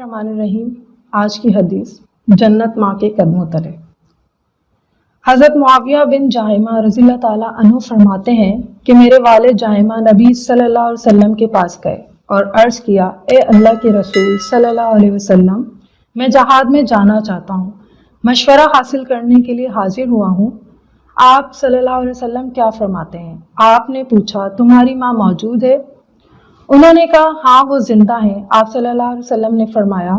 الرحمن الرحیم۔ آج کی حدیث، جنت ماں کے قدموں تلے۔ حضرت معاویہ بن جہیمہ رضی اللہ تعالیٰ عنہ فرماتے ہیں کہ میرے والد جہیمہ نبی صلی اللہ علیہ وسلم کے پاس گئے اور عرض کیا، اے اللہ کے رسول صلی اللہ علیہ وسلم، میں جہاد میں جانا چاہتا ہوں، مشورہ حاصل کرنے کے لیے حاضر ہوا ہوں۔ آپ صلی اللہ علیہ وسلم کیا فرماتے ہیں؟ آپ نے پوچھا، تمہاری ماں موجود ہے؟ انہوں نے کہا، ہاں وہ زندہ ہیں۔ آپ صلی اللہ علیہ وسلم نے فرمایا،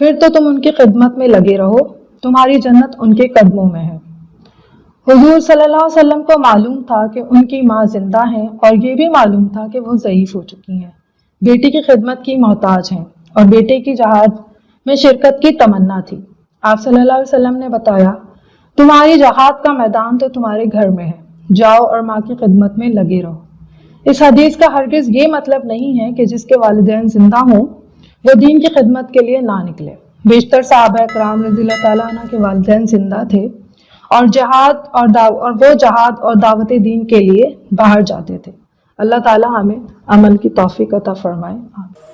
پھر تو تم ان کی خدمت میں لگے رہو، تمہاری جنت ان کے قدموں میں ہے۔ حضور صلی اللہ علیہ وسلم کو معلوم تھا کہ ان کی ماں زندہ ہیں، اور یہ بھی معلوم تھا کہ وہ ضعیف ہو چکی ہیں، بیٹی کی خدمت کی محتاج ہیں، اور بیٹے کی جہاد میں شرکت کی تمنا تھی۔ آپ صلی اللہ علیہ وسلم نے بتایا، تمہاری جہاد کا میدان تو تمہارے گھر میں ہے، جاؤ اور ماں کی خدمت میں لگے رہو۔ اس حدیث کا ہرگز یہ مطلب نہیں ہے کہ جس کے والدین زندہ ہوں وہ دین کی خدمت کے لیے نہ نکلے۔ بیشتر صحابہ کرام رضی اللہ تعالیٰ عنہ کے والدین زندہ تھے اور وہ جہاد اور دعوت دین کے لیے باہر جاتے تھے۔ اللہ تعالیٰ ہمیں عمل کی توفیق عطا فرمائے۔ آمین۔